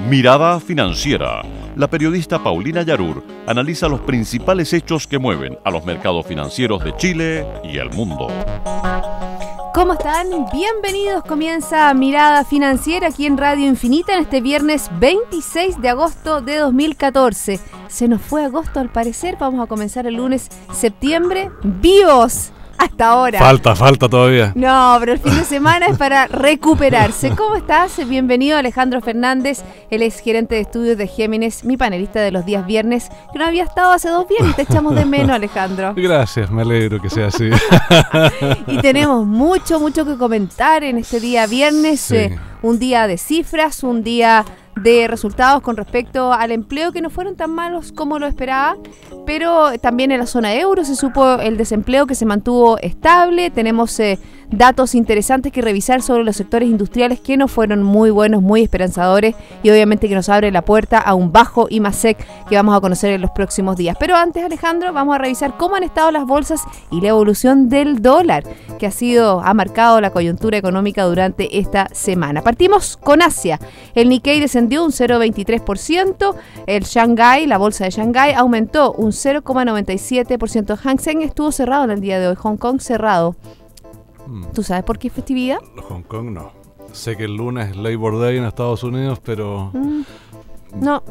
Mirada Financiera. La periodista Paulina Yarur analiza los principales hechos que mueven a los mercados financieros de Chile y el mundo. ¿Cómo están? Bienvenidos. Comienza Mirada Financiera aquí en Radio Infinita en este viernes 26 de agosto de 2014. Se nos fue agosto al parecer. Vamos a comenzar el lunes septiembre vivos. Hasta ahora. Falta todavía. No, pero el fin de semana es para recuperarse. ¿Cómo estás? Bienvenido Alejandro Fernández, él es gerente de estudios de Géminis, mi panelista de los días viernes, que no había estado hace 2 viernes. Te echamos de menos, Alejandro. Gracias, me alegro que sea así. Y tenemos mucho que comentar en este día viernes. Sí. Un día de cifras, un día de resultados con respecto al empleo que no fueron tan malos como lo esperaba, pero también en la zona euro se supo el desempleo que se mantuvo estable. Tenemos datos interesantes que revisar sobre los sectores industriales que no fueron muy buenos, muy esperanzadores, y obviamente que nos abre la puerta a un bajo IMASEC que vamos a conocer en los próximos días. Pero antes, Alejandro, vamos a revisar cómo han estado las bolsas y la evolución del dólar, que ha marcado la coyuntura económica durante esta semana. Partimos con Asia. El Nikkei descendió un 0,23%, el Shanghai, la bolsa de Shanghai, aumentó un 0,97%. Hang Seng estuvo cerrado en el día de hoy, Hong Kong cerrado. ¿Tú sabes por qué festividad? Hong Kong no. Sé que el lunes es Labor Day en Estados Unidos, pero... No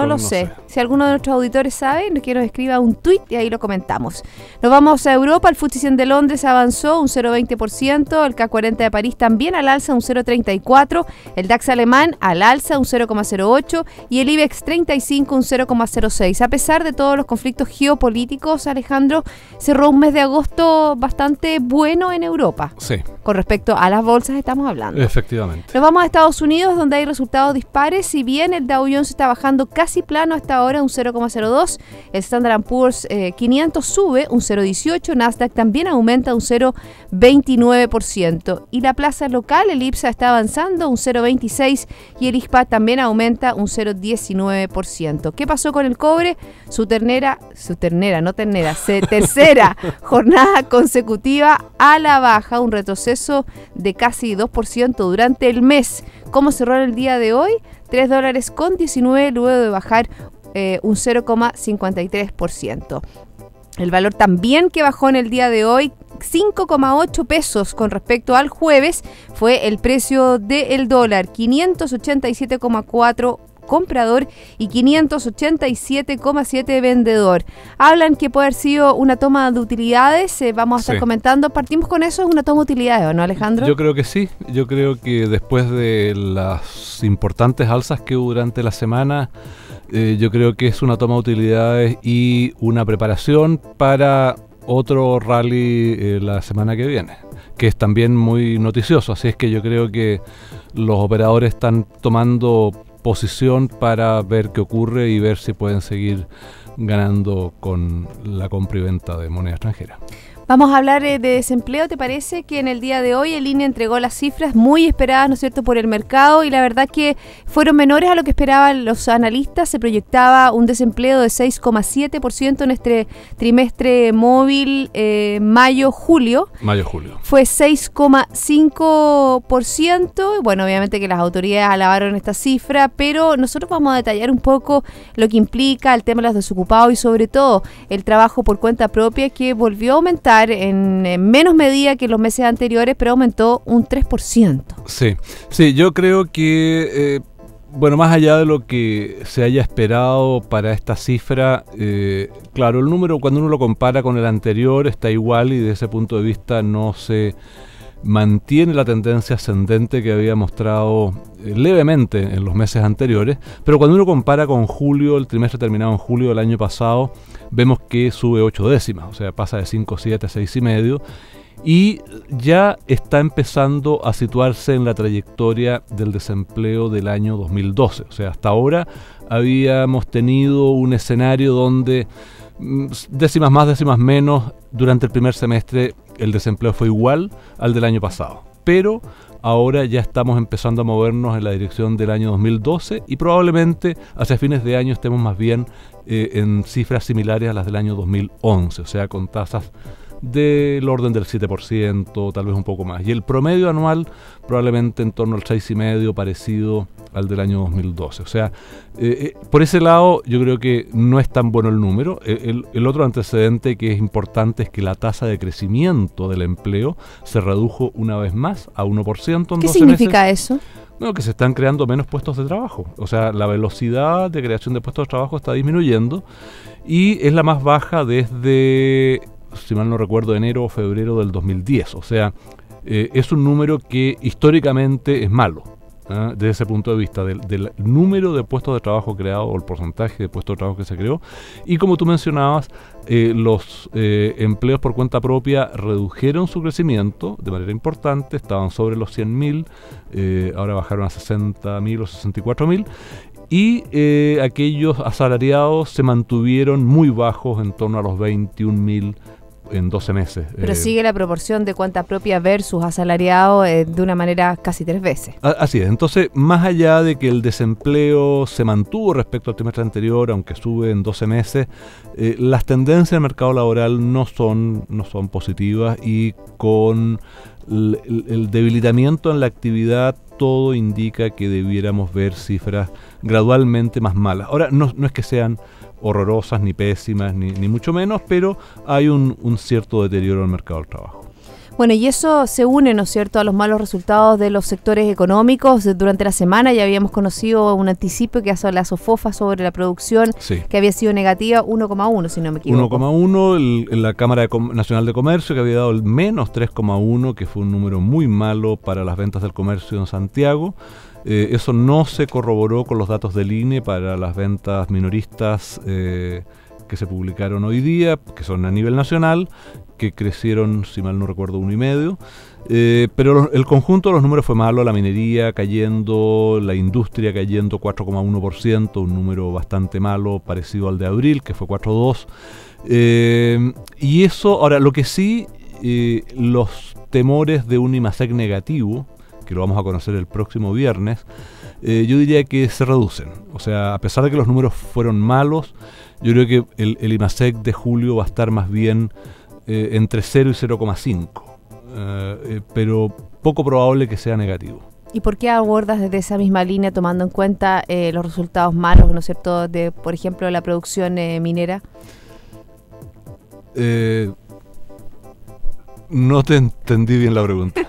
lo sé. Si alguno de nuestros auditores sabe, que nos escriba un tuit y ahí lo comentamos. Nos vamos a Europa. El FTSE 100 de Londres avanzó un 0,20%, el CAC 40 de París también al alza un 0,34%, el DAX alemán al alza un 0,08% y el IBEX 35 un 0,06%. A pesar de todos los conflictos geopolíticos, Alejandro, cerró un mes de agosto bastante bueno en Europa. Sí. Con respecto a las bolsas estamos hablando. Efectivamente. Nos vamos a Estados Unidos, donde hay resultados dispares. Si bien el Dow Jones está bajando casi plano hasta ahora, un 0,02%. El Standard & Poor's 500 sube un 0,18%. Nasdaq también aumenta un 0,29%. Y la plaza local, el IPSA, está avanzando un 0,26% y el ISPA también aumenta un 0,19%. ¿Qué pasó con el cobre? Tercera jornada consecutiva a la baja, un retroceso de casi 2% durante el mes. ¿Cómo cerró el día de hoy? $3,19 luego de bajar un 0,53%. El valor también que bajó en el día de hoy, 5,8 pesos con respecto al jueves, fue el precio del dólar, 587,4 comprador y 587,7 vendedor. Hablan que puede haber sido una toma de utilidades, vamos a estar comentando. Partimos con eso, es una toma de utilidades, ¿no, Alejandro? Yo creo que sí, yo creo que después de las importantes alzas que hubo durante la semana, yo creo que es una toma de utilidades y una preparación para otro rally la semana que viene, que es también muy noticioso, así es que yo creo que los operadores están tomando posición para ver qué ocurre y ver si pueden seguir ganando con la compra y venta de moneda extranjera. Vamos a hablar de desempleo. ¿Te parece que en el día de hoy el INE entregó las cifras muy esperadas, ¿no es cierto?, por el mercado, y la verdad que fueron menores a lo que esperaban los analistas? Se proyectaba un desempleo de 6,7% en este trimestre móvil mayo-julio. Fue 6,5%. Bueno, obviamente que las autoridades alabaron esta cifra, pero nosotros vamos a detallar un poco lo que implica el tema de los desocupados y sobre todo el trabajo por cuenta propia, que volvió a aumentar en menos medida que los meses anteriores, pero aumentó un 3%. Sí, yo creo que, más allá de lo que se haya esperado para esta cifra, claro, el número cuando uno lo compara con el anterior está igual y desde ese punto de vista no se mantiene la tendencia ascendente que había mostrado levemente en los meses anteriores, pero cuando uno compara con julio, el trimestre terminado en julio del año pasado, vemos que sube 8 décimas, o sea, pasa de 5,7 a 6,5, y ya está empezando a situarse en la trayectoria del desempleo del año 2012. O sea, hasta ahora habíamos tenido un escenario donde décimas más, décimas menos, durante el primer semestre el desempleo fue igual al del año pasado, pero ahora ya estamos empezando a movernos en la dirección del año 2012 y probablemente hacia fines de año estemos más bien en cifras similares a las del año 2011, o sea, con tasas del orden del 7%, tal vez un poco más. Y el promedio anual probablemente en torno al 6,5%, parecido al del año 2012. O sea, por ese lado yo creo que no es tan bueno el número. El otro antecedente que es importante es que la tasa de crecimiento del empleo se redujo una vez más a 1% en 12 meses. ¿Qué significa eso? No, que se están creando menos puestos de trabajo. O sea, la velocidad de creación de puestos de trabajo está disminuyendo y es la más baja desde, si mal no recuerdo, enero o febrero del 2010. O sea, es un número que históricamente es malo. Desde ese punto de vista del número de puestos de trabajo creados o el porcentaje de puestos de trabajo que se creó. Y como tú mencionabas, los empleos por cuenta propia redujeron su crecimiento de manera importante, estaban sobre los 100.000, ahora bajaron a 60.000 o 64.000, y aquellos asalariados se mantuvieron muy bajos en torno a los 21.000 en 12 meses. Pero sigue la proporción de cuenta propia versus asalariado de una manera casi 3 veces. Así es. Entonces, más allá de que el desempleo se mantuvo respecto al trimestre anterior, aunque sube en 12 meses, las tendencias del mercado laboral no son positivas, y con el debilitamiento en la actividad todo indica que debiéramos ver cifras gradualmente más malas. Ahora, no es que sean horrorosas, ni pésimas, ni mucho menos, pero hay un cierto deterioro en el mercado del trabajo. Bueno, y eso se une, ¿no es cierto?, a los malos resultados de los sectores económicos. Durante la semana ya habíamos conocido un anticipo que hace la SOFOFA sobre la producción, sí, que había sido negativa 1,1, si no me equivoco. 1,1, en la Cámara Nacional de Comercio, que había dado el menos 3,1, que fue un número muy malo para las ventas del comercio en Santiago. Eso no se corroboró con los datos del INE para las ventas minoristas que se publicaron hoy día, que son a nivel nacional, que crecieron, si mal no recuerdo, 1,5%. Pero el conjunto de los números fue malo: la minería cayendo, la industria cayendo 4,1%, un número bastante malo, parecido al de abril, que fue 4,2%. Y eso, ahora, lo que sí, los temores de un IMASEC negativo, que lo vamos a conocer el próximo viernes, yo diría que se reducen. O sea, a pesar de que los números fueron malos, yo creo que el IMASEC de julio va a estar más bien entre 0 y 0,5, pero poco probable que sea negativo. ¿Y por qué abordas desde esa misma línea, tomando en cuenta los resultados malos, ¿no es cierto?, de, por ejemplo, la producción minera? No te entendí bien la pregunta.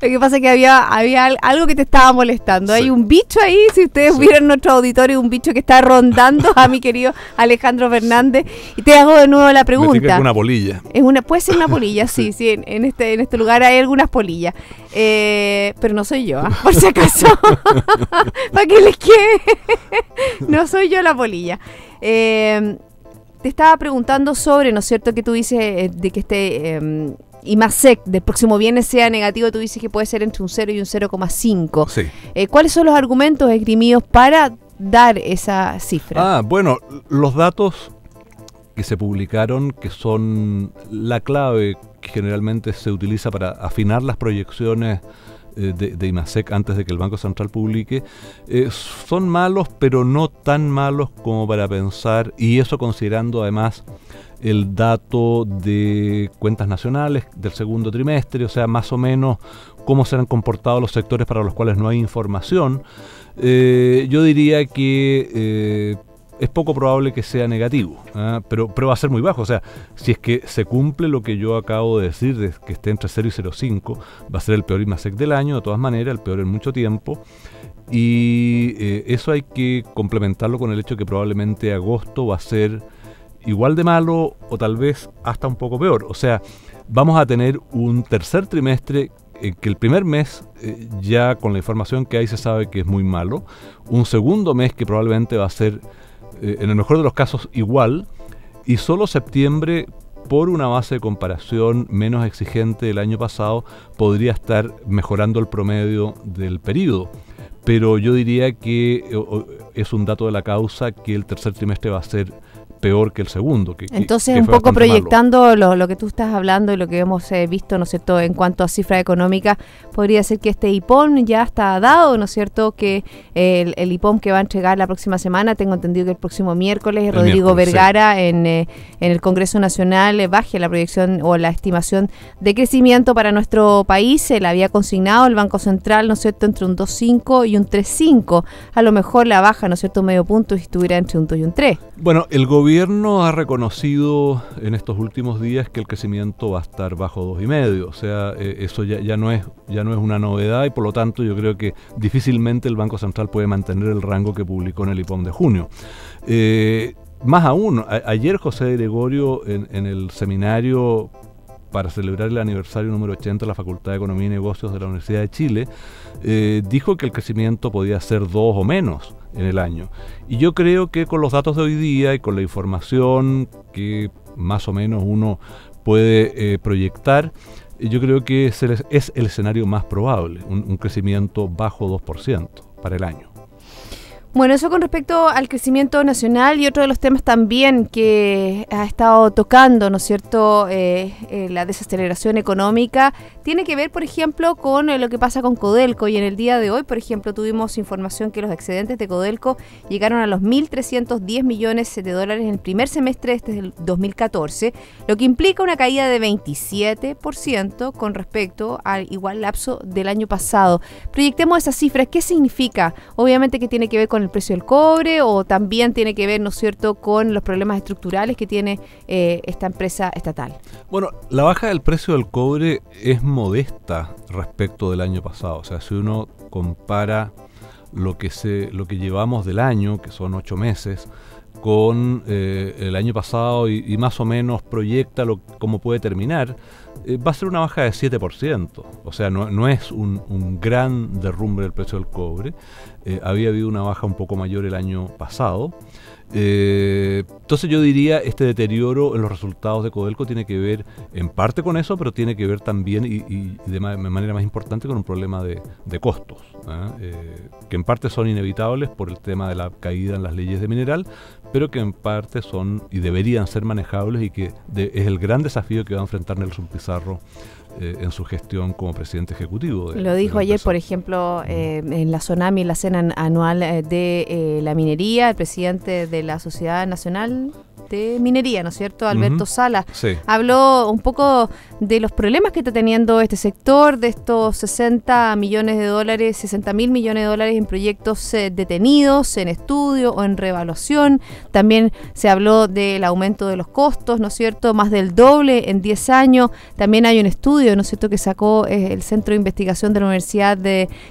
Lo que pasa es que había algo que te estaba molestando. Sí. Hay un bicho ahí, si ustedes vieran nuestro auditorio, un bicho que está rondando a mi querido Alejandro Fernández. Y te hago de nuevo la pregunta. Me es una polilla. Puede ser una polilla, sí, en este lugar hay algunas polillas. Pero no soy yo, por si acaso. Para que les quede. No soy yo la polilla. Te estaba preguntando sobre, ¿no es cierto?, que tú dices de que IMASEC del próximo viernes sea negativo. Tú dices que puede ser entre un 0 y un 0,5. Sí. ¿Cuáles son los argumentos esgrimidos para dar esa cifra? Bueno, los datos que se publicaron, que son la clave que generalmente se utiliza para afinar las proyecciones de IMASEC antes de que el Banco Central publique, son malos, pero no tan malos como para pensar, y eso considerando además el dato de cuentas nacionales del segundo trimestre, o sea, más o menos cómo se han comportado los sectores para los cuales no hay información. Yo diría que es poco probable que sea negativo, pero va a ser muy bajo. O sea, si es que se cumple lo que yo acabo de decir, de que esté entre 0 y 0,5, va a ser el peor IMASEC del año, de todas maneras, el peor en mucho tiempo. Y eso hay que complementarlo con el hecho de que probablemente agosto va a ser igual de malo o tal vez hasta un poco peor. O sea, vamos a tener un tercer trimestre que el primer mes ya con la información que hay se sabe que es muy malo, un segundo mes que probablemente va a ser en el mejor de los casos igual, y solo septiembre, por una base de comparación menos exigente del año pasado, podría estar mejorando el promedio del periodo. Pero yo diría que es un dato de la causa que el tercer trimestre va a ser peor que el segundo. Entonces, que un fue poco bastante proyectando lo que tú estás hablando y lo que hemos visto, ¿no es cierto?, en cuanto a cifra económica, podría ser que este IPOM ya está dado, ¿no es cierto?, que el IPOM que va a entregar la próxima semana, tengo entendido que el próximo miércoles, Rodrigo Vergara, sí, en el Congreso Nacional baje la proyección o la estimación de crecimiento para nuestro país. Se la había consignado el Banco Central, ¿no es cierto?, entre un 2,5 y un 3,5. A lo mejor la baja, ¿no es cierto?, medio punto y estuviera entre un 2 y un 3. Bueno, el gobierno ha reconocido en estos últimos días que el crecimiento va a estar bajo 2,5. O sea, eso ya no es una novedad y por lo tanto yo creo que difícilmente el Banco Central puede mantener el rango que publicó en el IPOM de junio. Más aún, ayer José Gregorio en el seminario para celebrar el aniversario número 80 de la Facultad de Economía y Negocios de la Universidad de Chile, dijo que el crecimiento podía ser 2 o menos en el año. Y yo creo que con los datos de hoy día y con la información que más o menos uno puede proyectar, yo creo que es el escenario más probable, un crecimiento bajo 2% para el año. Bueno, eso con respecto al crecimiento nacional y otro de los temas también que ha estado tocando, ¿no es cierto?, la desaceleración económica, tiene que ver, por ejemplo, con lo que pasa con Codelco. Y en el día de hoy, por ejemplo, tuvimos información que los excedentes de Codelco llegaron a los 1.310 millones de dólares en el primer semestre desde el 2014, lo que implica una caída de 27% con respecto al igual lapso del año pasado. Proyectemos esas cifras. ¿Qué significa? Obviamente que tiene que ver con el precio del cobre o también tiene que ver, ¿no es cierto?, con los problemas estructurales que tiene esta empresa estatal. Bueno, la baja del precio del cobre es modesta respecto del año pasado. O sea, si uno compara lo que llevamos del año, que son 8 meses, con el año pasado y más o menos proyecta cómo puede terminar, va a ser una baja de 7%. O sea, no es un gran derrumbe del precio del cobre. Había habido una baja un poco mayor el año pasado. Entonces yo diría este deterioro en los resultados de Codelco tiene que ver en parte con eso, pero tiene que ver también y de manera más importante con un problema de costos, que en parte son inevitables por el tema de la caída en las leyes de mineral, pero que en parte son y deberían ser manejables y que es el gran desafío que va a enfrentar Nelson Pizarro en su gestión como presidente ejecutivo. Lo dijo ayer, por ejemplo, en la Sonami, en la cena anual de la minería, el presidente de la Sociedad Nacional de Minería, ¿no es cierto?, Alberto Sala, sí, habló un poco de los problemas que está teniendo este sector, de estos 60 millones de dólares, 60 mil millones de dólares en proyectos detenidos, en estudio o en reevaluación. También se habló del aumento de los costos, ¿no es cierto?, más del doble en 10 años. También hay un estudio, ¿no es cierto?, que sacó el Centro de Investigación de la Universidad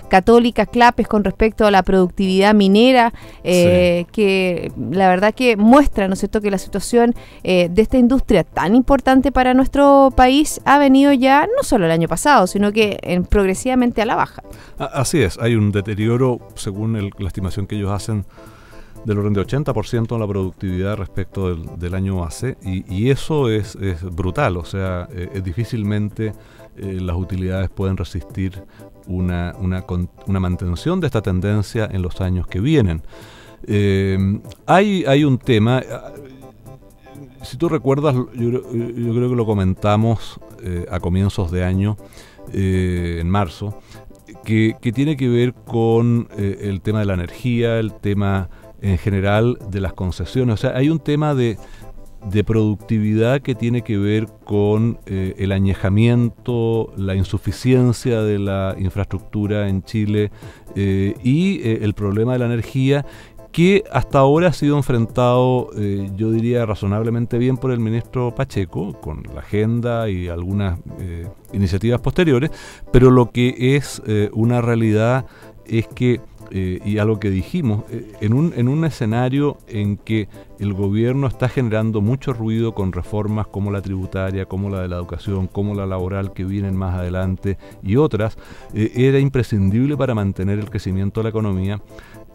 Católica Clapes con respecto a la productividad minera, sí, que la verdad que muestra, ¿no es cierto?, que la situación de esta industria tan importante para nuestro país ha venido ya no solo el año pasado, sino que progresivamente a la baja. Así es, hay un deterioro, según la estimación que ellos hacen, del orden de 80% en la productividad respecto del año base, y eso es brutal. O sea, difícilmente las utilidades pueden resistir una mantención de esta tendencia en los años que vienen. Hay un tema, si tú recuerdas, yo creo que lo comentamos a comienzos de año, en marzo, que tiene que ver con el tema de la energía, el tema en general de las concesiones. O sea, hay un tema de productividad que tiene que ver con el añejamiento, la insuficiencia de la infraestructura en Chile y el problema de la energía, que hasta ahora ha sido enfrentado, yo diría, razonablemente bien por el ministro Pacheco, con la agenda y algunas iniciativas posteriores, pero lo que es una realidad es que, y algo que dijimos, en un escenario en que el gobierno está generando mucho ruido con reformas como la tributaria, como la de la educación, como la laboral que vienen más adelante y otras, era imprescindible para mantener el crecimiento de la economía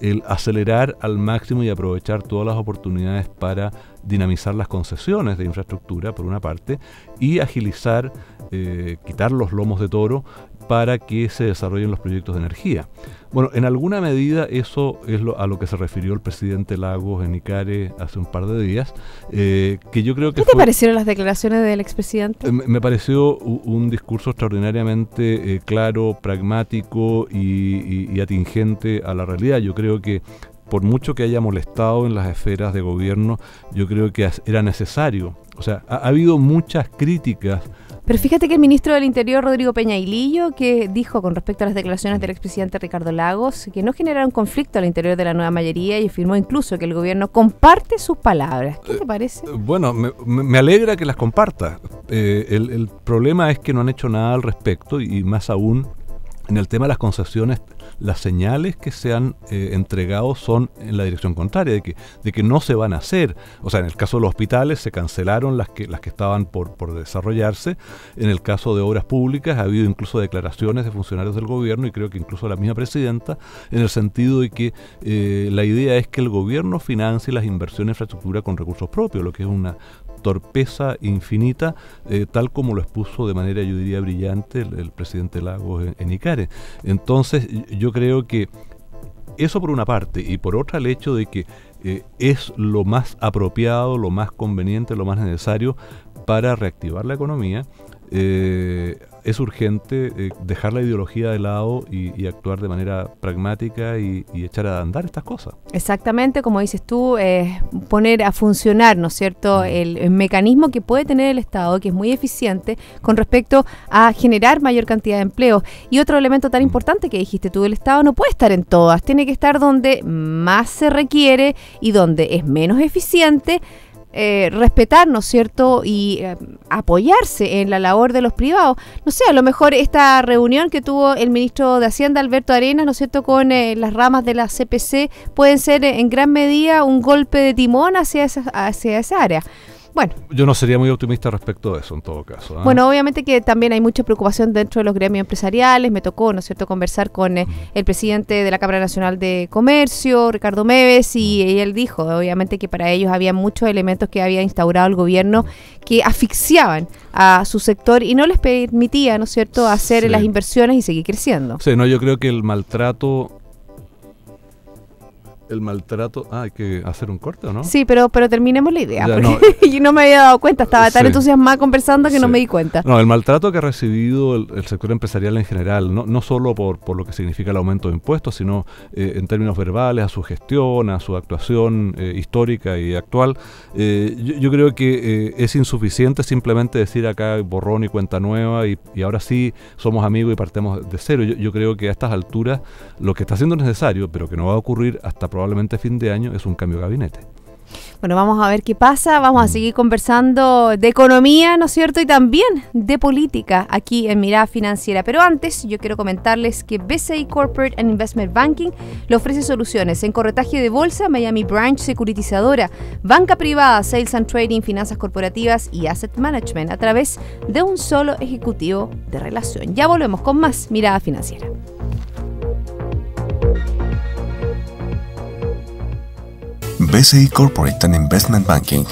el acelerar al máximo y aprovechar todas las oportunidades para dinamizar las concesiones de infraestructura, por una parte, y agilizar, quitar los lomos de toro para que se desarrollen los proyectos de energía. Bueno, en alguna medida eso es a lo que se refirió el presidente Lagos en Icare hace un par de días, que yo creo que ¿Qué te parecieron las declaraciones del expresidente? Me pareció un discurso extraordinariamente claro, pragmático y atingente a la realidad. Yo creo que por mucho que haya molestado en las esferas de gobierno, yo creo que era necesario. O sea, ha habido muchas críticas. Pero fíjate que el ministro del Interior, Rodrigo Peña Hilillo, que dijo con respecto a las declaraciones del expresidente Ricardo Lagos que no generaron conflicto al interior de la nueva mayoría y afirmó incluso que el gobierno comparte sus palabras. ¿Qué te parece? Bueno, me alegra que las comparta. El problema es que no han hecho nada al respecto y más aún en el tema de las concesiones, las señales que se han entregado son en la dirección contraria, de que no se van a hacer. O sea, en el caso de los hospitales se cancelaron las que estaban por desarrollarse. En el caso de obras públicas ha habido incluso declaraciones de funcionarios del gobierno y creo que incluso la misma presidenta, en el sentido de que la idea es que el gobierno financie las inversiones en infraestructura con recursos propios, lo que es una torpeza infinita, tal como lo expuso de manera, yo diría, brillante el presidente Lagos en Icare. Entonces, yo creo que eso por una parte, y por otra el hecho de que es lo más apropiado, lo más conveniente, lo más necesario para reactivar la economía. Es urgente dejar la ideología de lado y actuar de manera pragmática y echar a andar estas cosas. Exactamente, como dices tú, poner a funcionar, ¿no es cierto?, el mecanismo que puede tener el Estado, que es muy eficiente con respecto a generar mayor cantidad de empleo. Y otro elemento tan importante que dijiste tú, el Estado no puede estar en todas, tiene que estar donde más se requiere y donde es menos eficiente. Respetar, ¿no es cierto?, y apoyarse en la labor de los privados. No sé, a lo mejor esta reunión que tuvo el ministro de Hacienda, Alberto Arenas, ¿no es cierto?, con las ramas de la CPC, pueden ser en gran medida un golpe de timón hacia esa área. Bueno, yo no sería muy optimista respecto de eso en todo caso. Bueno, obviamente que también hay mucha preocupación dentro de los gremios empresariales. Me tocó, ¿no es cierto?, conversar con el presidente de la Cámara Nacional de Comercio, Ricardo Meves, y él dijo, obviamente, que para ellos había muchos elementos que había instaurado el gobierno que asfixiaban a su sector y no les permitía, ¿no es cierto?, hacer las inversiones y seguir creciendo. Sí, no, yo creo que el maltrato, hay que hacer un corte, ¿o no? Sí, pero terminemos la idea, ya, porque yo no me había dado cuenta, estaba tan entusiasmada conversando que no me di cuenta. No, el maltrato que ha recibido el sector empresarial en general, no solo por lo que significa el aumento de impuestos, sino en términos verbales, a su gestión, a su actuación histórica y actual. Yo creo que es insuficiente simplemente decir acá borrón y cuenta nueva y ahora sí somos amigos y partemos de cero. Yo creo que a estas alturas lo que está siendo necesario, pero que no va a ocurrir hasta probablemente fin de año, es un cambio de gabinete. Bueno, vamos a ver qué pasa, vamos a seguir conversando de economía, ¿no es cierto?, y también de política aquí en Mirada Financiera. Pero antes, yo quiero comentarles que BCI Corporate and Investment Banking le ofrece soluciones en corretaje de bolsa, Miami Branch securitizadora, banca privada, sales and trading, finanzas corporativas y asset management a través de un solo ejecutivo de relación. Ya volvemos con más Mirada Financiera. BCI Corporate and Investment Banking,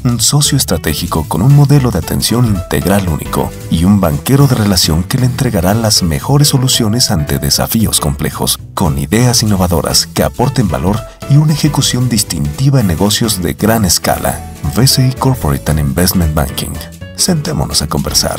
un socio estratégico con un modelo de atención integral único y un banquero de relación que le entregará las mejores soluciones ante desafíos complejos, con ideas innovadoras que aporten valor y una ejecución distintiva en negocios de gran escala. BCI Corporate and Investment Banking. Sentémonos a conversar.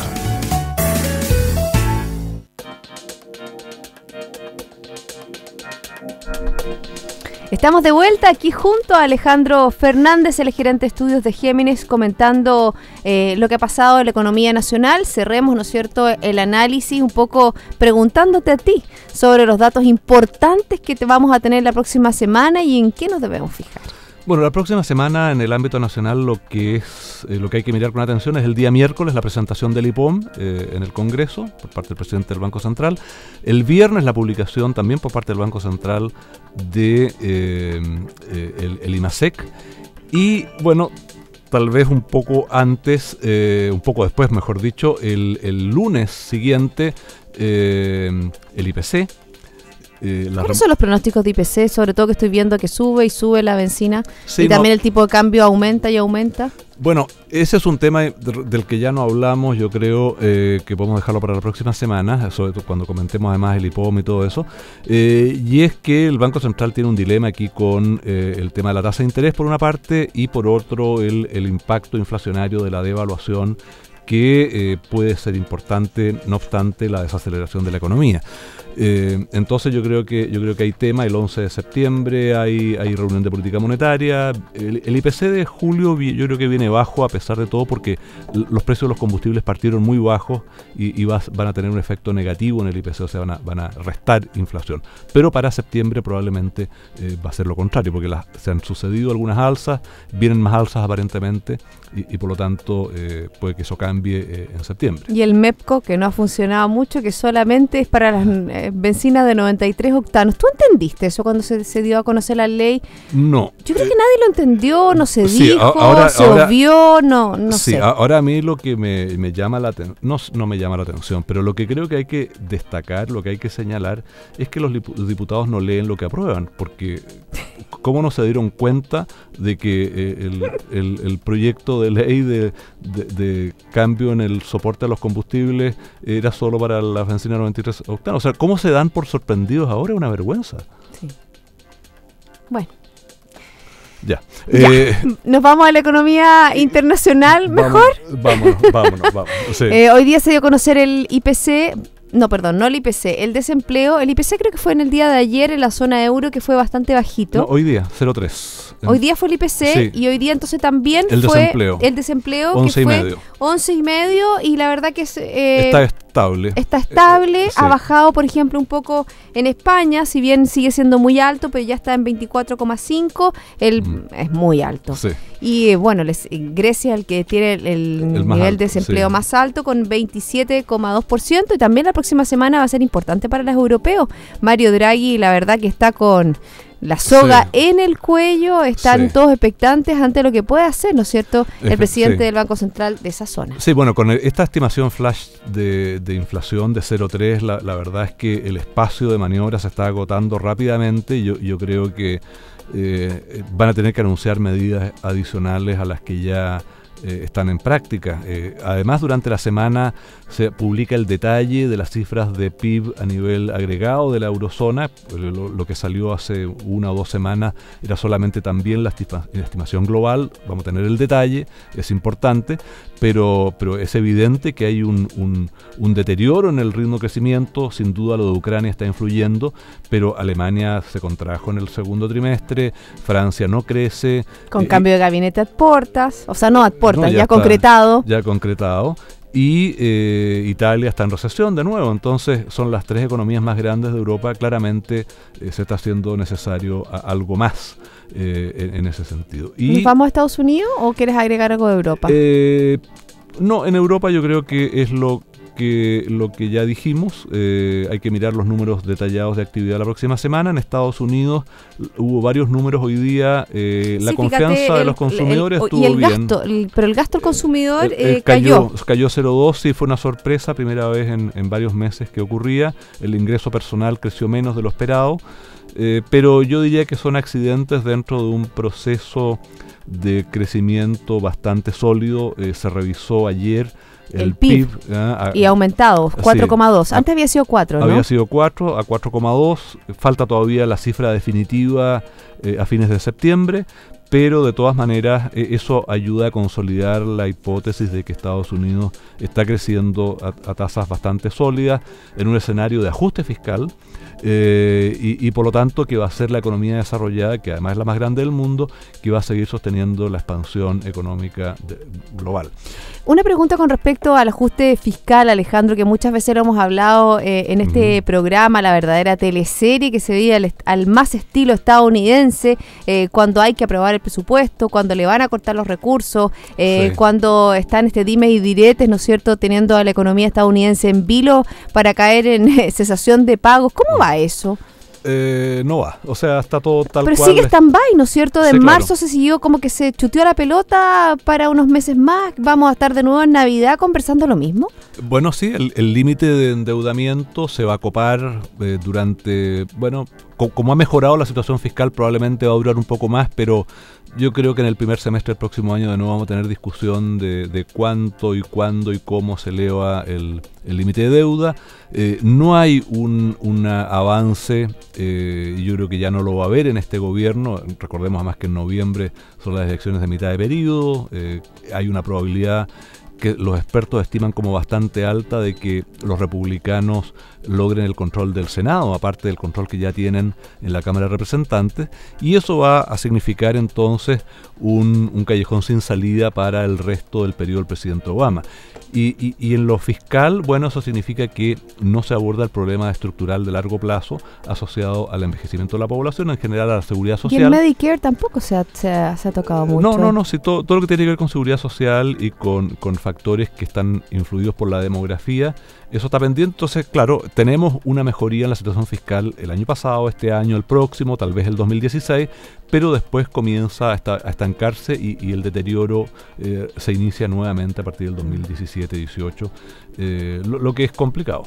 Estamos de vuelta aquí junto a Alejandro Fernández, el gerente de estudios de Géminis, comentando lo que ha pasado en la economía nacional. Cerremos, ¿no es cierto?, el análisis un poco preguntándote a ti sobre los datos importantes que te vamos a tener la próxima semana y en qué nos debemos fijar. Bueno, la próxima semana en el ámbito nacional lo que hay que mirar con atención es el día miércoles, la presentación del IPOM en el Congreso por parte del presidente del Banco Central. El viernes la publicación también por parte del Banco Central de el IMASEC. Y bueno, tal vez un poco antes, un poco después, mejor dicho, el lunes siguiente el IPC. ¿Cuáles son los pronósticos de IPC? Sobre todo que estoy viendo que sube y sube la benzina, Sí, y también el tipo de cambio aumenta y aumenta. Bueno, ese es un tema del que ya no hablamos, yo creo que podemos dejarlo para la próxima semana, sobre todo cuando comentemos además el IPOM y todo eso, y es que el Banco Central tiene un dilema aquí con el tema de la tasa de interés por una parte y por otro el impacto inflacionario de la devaluación que puede ser importante, no obstante la desaceleración de la economía. Entonces yo creo que hay tema. El 11 de septiembre hay reunión de política monetaria. El IPC de julio yo creo que viene bajo a pesar de todo, porque los precios de los combustibles partieron muy bajos y van a tener un efecto negativo en el IPC, o sea, van a restar inflación. Pero para septiembre probablemente va a ser lo contrario, porque se han sucedido algunas alzas, vienen más alzas aparentemente, y por lo tanto puede que eso cambie en septiembre. Y el MEPCO, que no ha funcionado mucho, que solamente es para las bencinas de 93 octanos. ¿Tú entendiste eso cuando se dio a conocer la ley? No. Yo creo que nadie lo entendió, no se Sí, dijo, ahora- se ahora- obvió, no Sí, sé. ahora a mí lo que me llama la atención, no me llama la atención, pero lo que creo que hay que destacar, lo que hay que señalar, es que los diputados no leen lo que aprueban, porque ¿cómo no se dieron cuenta de que el proyecto de ley de cambio en el soporte a los combustibles era solo para la bencina 93 octanos? O sea, ¿cómo se dan por sorprendidos ahora? Es una vergüenza. Sí. Bueno, Ya. ya. Nos vamos a la economía internacional, mejor. Vámonos. Sí. Hoy día se dio a conocer el IPC. No, perdón, no el IPC, el desempleo. El IPC creo que fue en el día de ayer en la zona euro, que fue bastante bajito. No, hoy día, 0,3. Hoy día fue el IPC, Sí. Y hoy día entonces también El fue desempleo. el desempleo, 11 que y fue medio. 11,5, y la verdad que Está estable. está estable. Sí. Ha bajado, por ejemplo, un poco en España, si bien sigue siendo muy alto, pero ya está en 24,5, es muy alto. Sí. Y bueno, Grecia el que tiene el más nivel alto, de desempleo sí. más alto, con 27,2%, y también la próxima semana va a ser importante para los europeos. Mario Draghi, la verdad que está con la soga Sí. en el cuello, están Sí. todos expectantes ante lo que puede hacer, ¿no es cierto?, el presidente Sí. del Banco Central de esa zona. Sí, bueno, con esta estimación flash de inflación de 0,3, la verdad es que el espacio de maniobra se está agotando rápidamente, y yo creo que van a tener que anunciar medidas adicionales a las que ya están en práctica. Además, durante la semana se publica el detalle de las cifras de PIB a nivel agregado de la eurozona. Lo que salió hace 1 o 2 semanas era solamente también la estimación global. Vamos a tener el detalle, es importante, pero es evidente que hay un deterioro en el ritmo de crecimiento. Sin duda lo de Ucrania está influyendo, pero Alemania se contrajo en el segundo trimestre, Francia no crece. Con cambio de gabinete ad portas, o sea, no ad portas, No, ya está concretado. Ya concretado. Y Italia está en recesión de nuevo. Entonces son las 3 economías más grandes de Europa. Claramente se está haciendo necesario algo más en ese sentido. Y ¿Nos vamos a Estados Unidos o quieres agregar algo de Europa? no, en Europa yo creo que es lo que ya dijimos. Hay que mirar los números detallados de actividad la próxima semana. En Estados Unidos hubo varios números hoy día. La Sí, confianza fíjate, de los consumidores y estuvo el bien. gasto, pero el gasto del consumidor Cayó 0,2, sí, fue una sorpresa, primera vez en varios meses que ocurría. El ingreso personal creció menos de lo esperado, pero yo diría que son accidentes dentro de un proceso de crecimiento bastante sólido. Se revisó ayer el PIB y aumentado, 4,2. Sí. Antes había sido 4, ¿no? Había sido 4 a 4,2. Falta todavía la cifra definitiva a fines de septiembre, pero de todas maneras eso ayuda a consolidar la hipótesis de que Estados Unidos está creciendo a tasas bastante sólidas en un escenario de ajuste fiscal, y por lo tanto que va a ser la economía desarrollada, que además es la más grande del mundo, que va a seguir sosteniendo la expansión económica global. Una pregunta con respecto al ajuste fiscal, Alejandro, que muchas veces lo hemos hablado en este programa, la verdadera teleserie que se veía al más estilo estadounidense, cuando hay que aprobar el presupuesto, cuando le van a cortar los recursos, Sí. cuando están dimes y diretes, ¿no es cierto?, teniendo a la economía estadounidense en vilo para caer en cesación de pagos. ¿Cómo va eso? No va, o sea, está todo tal pero cual. Pero sigue stand-by, ¿no es cierto? De sí, marzo claro. se siguió como que se chuteó la pelota para unos meses más. ¿Vamos a estar de nuevo en Navidad conversando lo mismo? Bueno, sí, el límite de endeudamiento se va a copar durante, bueno, como ha mejorado la situación fiscal, probablemente va a durar un poco más, pero yo creo que en el primer semestre del próximo año de nuevo vamos a tener discusión de cuánto y cuándo y cómo se eleva el límite de deuda. No hay un avance, y yo creo que ya no lo va a haber en este gobierno. Recordemos además que en noviembre son las elecciones de mitad de periodo, hay una probabilidad que los expertos estiman como bastante alta de que los republicanos logren el control del Senado, aparte del control que ya tienen en la Cámara de Representantes, y eso va a significar entonces un callejón sin salida para el resto del periodo del presidente Obama. Y en lo fiscal, bueno, eso significa que no se aborda el problema estructural de largo plazo asociado al envejecimiento de la población, en general a la seguridad social. Y el Medicare tampoco se ha tocado mucho. No, sí, todo lo que tiene que ver con seguridad social y con factores que están influidos por la demografía, eso está pendiente. Entonces, claro, tenemos una mejoría en la situación fiscal el año pasado, este año, el próximo, tal vez el 2016, pero después comienza a estancarse y el deterioro se inicia nuevamente a partir del 2017-18, lo que es complicado.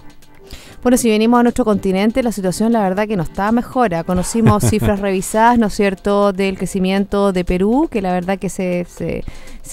Bueno, si venimos a nuestro continente, la situación la verdad que no está mejor. Conocimos cifras revisadas, ¿no es cierto?, del crecimiento de Perú, que la verdad que se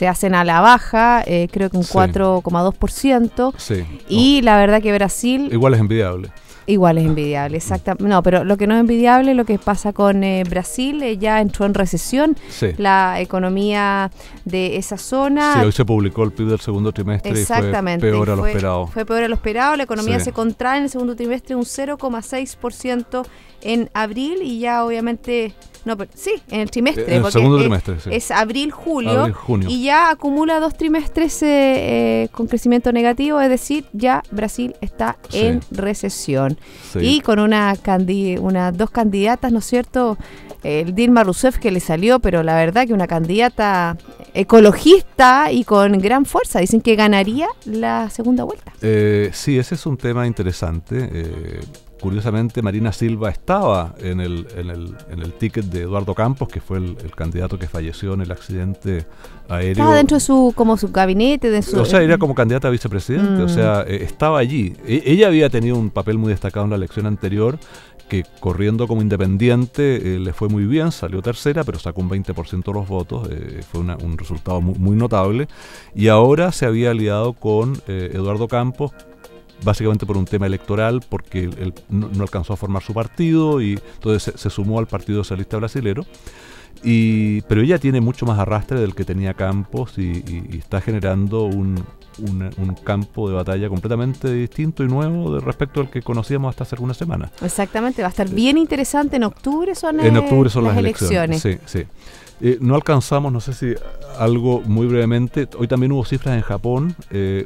hacen a la baja, creo que un 4,2%. Sí. Y la verdad que Brasil... Igual es envidiable. Igual es envidiable, exactamente. No, pero lo que no es envidiable es lo que pasa con Brasil. Ya entró en recesión la economía de esa zona. Sí, hoy se publicó el PIB del segundo trimestre y fue peor a lo esperado. Fue peor a lo esperado. La economía se contrae en el segundo trimestre un 0,6% en abril y ya obviamente... No, pero sí, en el trimestre. En el segundo trimestre, sí. Es abril-julio. Y ya acumula 2 trimestres con crecimiento negativo, es decir, ya Brasil está en recesión. Sí. Y con dos candidatas, ¿no es cierto? Dilma Rousseff, que le salió, pero la verdad que una candidata ecologista y con gran fuerza. Dicen que ganaría la segunda vuelta. Sí, ese es un tema interesante. Curiosamente, Marina Silva estaba en el ticket de Eduardo Campos, que fue el candidato que falleció en el accidente aéreo. Estaba dentro de su gabinete. O sea, era como candidata a vicepresidente, o sea, estaba allí. Ella había tenido un papel muy destacado en la elección anterior, que corriendo como independiente le fue muy bien, salió tercera, pero sacó un 20% de los votos, fue un resultado muy notable. Y ahora se había aliado con Eduardo Campos, básicamente por un tema electoral, porque él no alcanzó a formar su partido y entonces se sumó al Partido Socialista Brasilero. Pero ella tiene mucho más arrastre del que tenía Campos y está generando un campo de batalla completamente distinto y nuevo respecto al que conocíamos hasta hace algunas semanas. Exactamente, va a estar bien interesante. En octubre son las elecciones. Sí. No alcanzamos, no sé si algo muy brevemente, hoy también hubo cifras en Japón,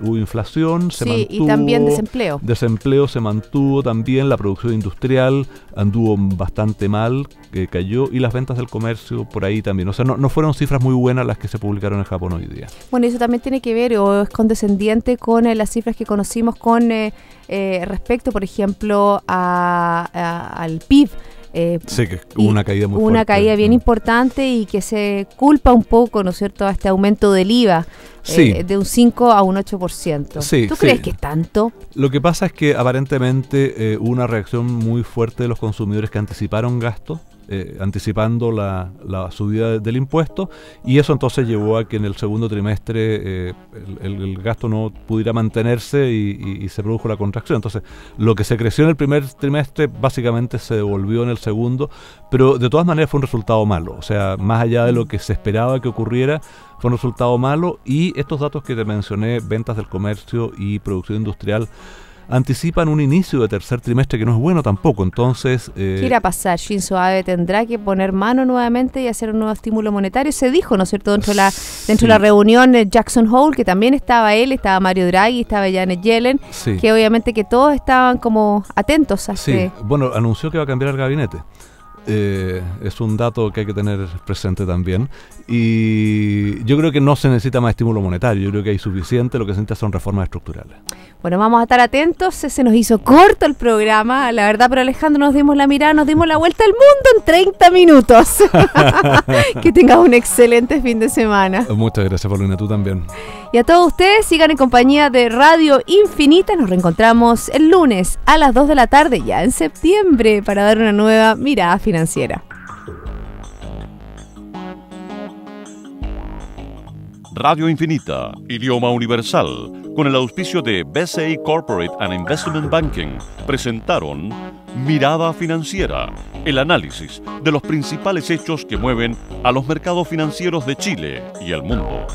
hubo inflación, se mantuvo, y también desempleo. Desempleo se mantuvo también, la producción industrial anduvo bastante mal, cayó, y las ventas del comercio por ahí también. O sea, no fueron cifras muy buenas las que se publicaron en Japón hoy día. Bueno, eso también tiene que ver, o es condescendiente con las cifras que conocimos con respecto, por ejemplo, al PIB. Sí, que hubo una caída muy fuerte. Una caída bien importante y que se culpa un poco, ¿no es cierto?, a este aumento del IVA de un 5 a un 8%. Sí, ¿Tú crees que es tanto? Lo que pasa es que aparentemente hubo una reacción muy fuerte de los consumidores que anticiparon gastos, anticipando la subida del impuesto, y eso entonces llevó a que en el segundo trimestre el gasto no pudiera mantenerse y se produjo la contracción. Entonces, lo que se creció en el primer trimestre básicamente se devolvió en el segundo, pero de todas maneras fue un resultado malo. O sea, más allá de lo que se esperaba que ocurriera, fue un resultado malo, y estos datos que te mencioné, ventas del comercio y producción industrial, anticipan un inicio de tercer trimestre que no es bueno tampoco. Entonces, ¿qué irá a pasar? Shinzo Abe tendrá que poner mano nuevamente y hacer un nuevo estímulo monetario. Se dijo, ¿no es cierto?, dentro de la reunión de Jackson Hole, que también estaba él, estaba Mario Draghi, estaba Janet Yellen, que obviamente que todos estaban como atentos a bueno, anunció que va a cambiar el gabinete. es un dato que hay que tener presente también. Y yo creo que no se necesita más estímulo monetario, yo creo que hay suficiente, lo que se necesita son reformas estructurales. Bueno, vamos a estar atentos, se nos hizo corto el programa, la verdad, pero Alejandro, nos dimos la mirada, nos dimos la vuelta al mundo en 30 minutos. Que tengas un excelente fin de semana. Muchas gracias, Paulina, tú también. Y a todos ustedes, sigan en compañía de Radio Infinita, nos reencontramos el lunes a las 2 de la tarde, ya en septiembre, para dar una nueva mirada financiera. Radio Infinita, idioma universal, con el auspicio de BCI Corporate and Investment Banking, presentaron Mirada Financiera, el análisis de los principales hechos que mueven a los mercados financieros de Chile y el mundo.